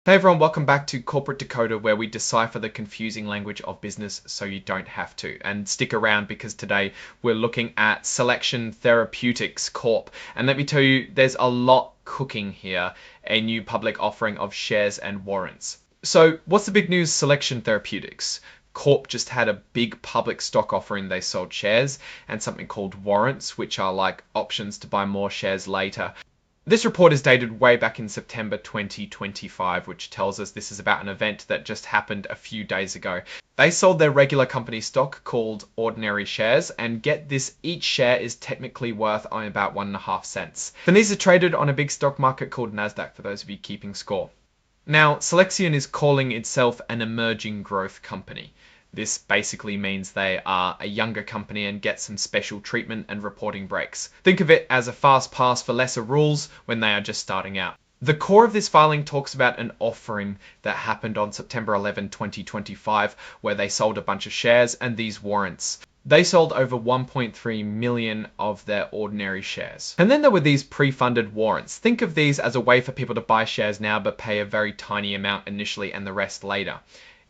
Hey everyone, welcome back to Corporate Decoder, where we decipher the confusing language of business so you don't have to. And stick around because today we're looking at Silexion Therapeutics Corp. And let me tell you, there's a lot cooking here, a new public offering of shares and warrants. So what's the big news? Silexion Therapeutics. Corp just had a big public stock offering. They sold shares and something called warrants, which are like options to buy more shares later. This report is dated way back in September 2025, which tells us this is about an event that just happened a few days ago. They sold their regular company stock called ordinary shares, and get this, each share is technically worth only about 1.5 cents. And these are traded on a big stock market called NASDAQ, for those of you keeping score. Now, Silexion is calling itself an emerging growth company. This basically means they are a younger company and get some special treatment and reporting breaks. Think of it as a fast pass for lesser rules when they are just starting out. The core of this filing talks about an offering that happened on September 11, 2025, where they sold a bunch of shares and these warrants. They sold over 1.3 million of their ordinary shares. And then there were these pre-funded warrants. Think of these as a way for people to buy shares now but pay a very tiny amount initially and the rest later.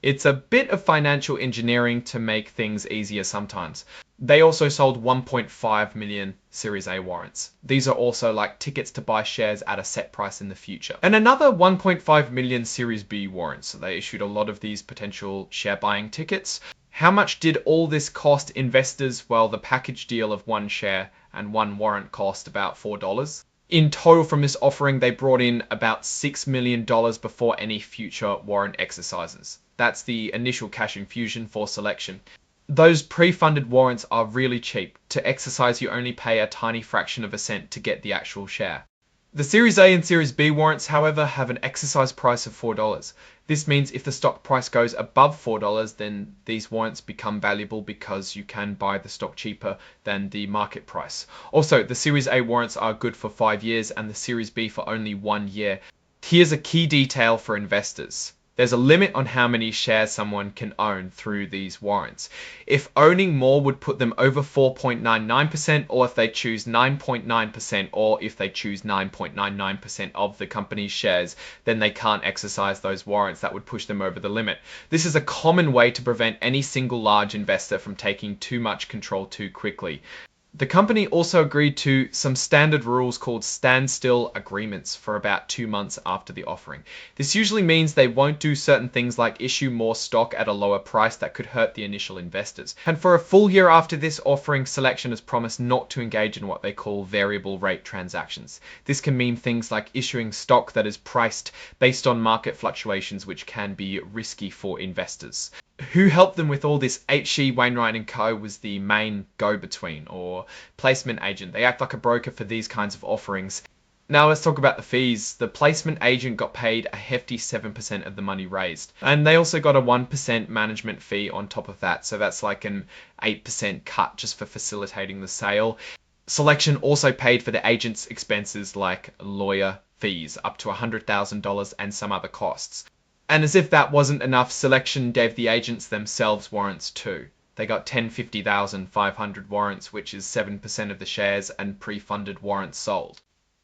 It's a bit of financial engineering to make things easier sometimes. They also sold 1.5 million Series A warrants. These are also like tickets to buy shares at a set price in the future. And another 1.5 million Series B warrants. So they issued a lot of these potential share buying tickets. How much did all this cost investors? Well, the package deal of one share and one warrant cost about $4. In total from this offering, they brought in about $6 million before any future warrant exercises. That's the initial cash infusion for Silexion. Those pre-funded warrants are really cheap. To exercise, you only pay a tiny fraction of a cent to get the actual share. The Series A and Series B warrants, however, have an exercise price of $4. This means if the stock price goes above $4, then these warrants become valuable because you can buy the stock cheaper than the market price. Also, the Series A warrants are good for 5 years and the Series B for only 1 year. Here's a key detail for investors. There's a limit on how many shares someone can own through these warrants. If owning more would put them over 4.99%, or if they choose 9.9%, or if they choose 9.99% of the company's shares, then they can't exercise those warrants. That would push them over the limit. This is a common way to prevent any single large investor from taking too much control too quickly. The company also agreed to some standard rules called standstill agreements for about 2 months after the offering. This usually means they won't do certain things like issue more stock at a lower price that could hurt the initial investors. And for a full year after this offering, Silexion has promised not to engage in what they call variable rate transactions. This can mean things like issuing stock that is priced based on market fluctuations, which can be risky for investors. Who helped them with all this? H.C. Wainwright & Co. was the main go-between or placement agent. They act like a broker for these kinds of offerings. Now let's talk about the fees. The placement agent got paid a hefty 7% of the money raised. And they also got a 1% management fee on top of that. So that's like an 8% cut just for facilitating the sale. Silexion also paid for the agent's expenses like lawyer fees up to $100,000 and some other costs. And as if that wasn't enough, Silexion gave the agents themselves warrants too. They got 1050,500 warrants, which is 7% of the shares and pre-funded warrants sold.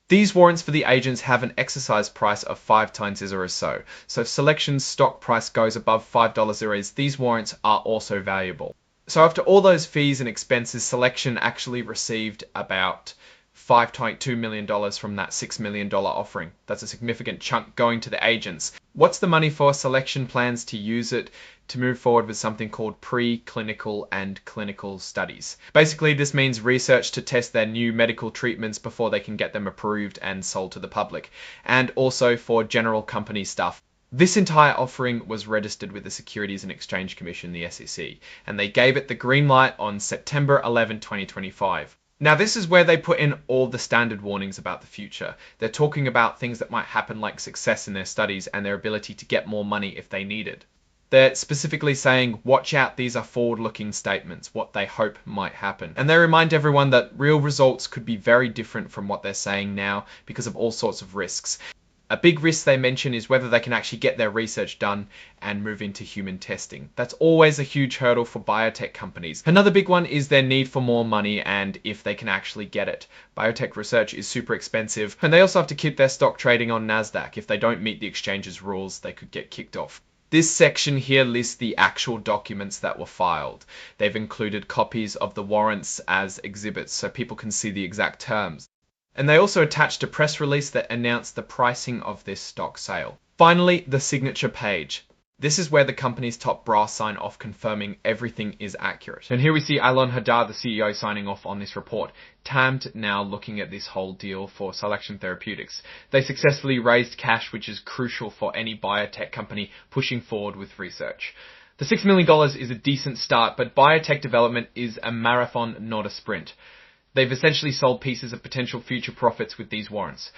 These warrants for the agents have an exercise price of 5 times or so. So if Silexion's stock price goes above $5, these warrants are also valuable. So after all those fees and expenses, Silexion actually received about $5.2 million from that $6 million offering. That's a significant chunk going to the agents. What's the money for? Silexion plans to use it to move forward with something called pre-clinical and clinical studies. Basically, this means research to test their new medical treatments before they can get them approved and sold to the public, and also for general company stuff. This entire offering was registered with the Securities and Exchange Commission, the SEC, and they gave it the green light on September 11, 2025. Now, this is where they put in all the standard warnings about the future. They're talking about things that might happen like success in their studies and their ability to get more money if they need it. They're specifically saying, watch out, these are forward-looking statements, what they hope might happen. And they remind everyone that real results could be very different from what they're saying now because of all sorts of risks. A big risk they mention is whether they can actually get their research done and move into human testing. That's always a huge hurdle for biotech companies. Another big one is their need for more money and if they can actually get it. Biotech research is super expensive, and they also have to keep their stock trading on NASDAQ. If they don't meet the exchange's rules, they could get kicked off. This section here lists the actual documents that were filed. They've included copies of the warrants as exhibits so people can see the exact terms. And they also attached a press release that announced the pricing of this stock sale. Finally, the signature page. This is where the company's top brass sign off confirming everything is accurate. And here we see Alon Hadar, the CEO, signing off on this report. Tamed now looking at this whole deal for Silexion Therapeutics. They successfully raised cash, which is crucial for any biotech company pushing forward with research. The $6 million is a decent start, but biotech development is a marathon, not a sprint. They've essentially sold pieces of potential future profits with these warrants.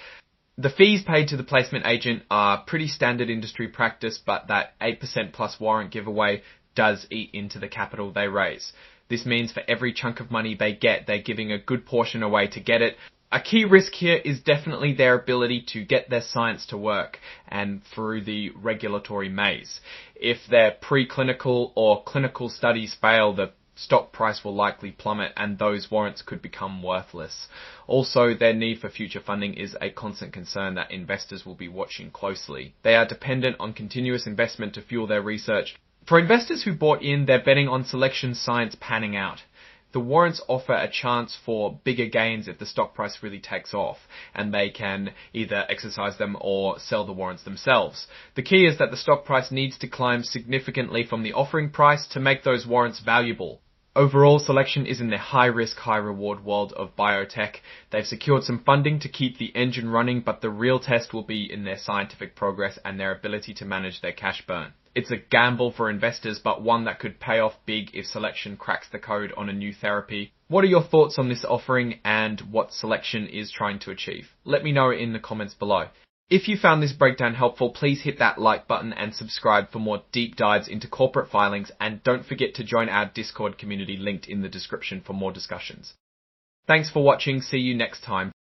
The fees paid to the placement agent are pretty standard industry practice, but that 8% plus warrant giveaway does eat into the capital they raise. This means for every chunk of money they get, they're giving a good portion away to get it. A key risk here is definitely their ability to get their science to work and through the regulatory maze. If their preclinical or clinical studies fail, the stock price will likely plummet and those warrants could become worthless. Also, their need for future funding is a constant concern that investors will be watching closely. They are dependent on continuous investment to fuel their research. For investors who bought in, they're betting on Silexion science panning out. The warrants offer a chance for bigger gains if the stock price really takes off, and they can either exercise them or sell the warrants themselves. The key is that the stock price needs to climb significantly from the offering price to make those warrants valuable. Overall, Silexion is in the high-risk, high-reward world of biotech. They've secured some funding to keep the engine running, but the real test will be in their scientific progress and their ability to manage their cash burn. It's a gamble for investors, but one that could pay off big if Silexion cracks the code on a new therapy. What are your thoughts on this offering and what Silexion is trying to achieve? Let me know in the comments below. If you found this breakdown helpful, please hit that like button and subscribe for more deep dives into corporate filings, and don't forget to join our Discord community linked in the description for more discussions. Thanks for watching. See you next time.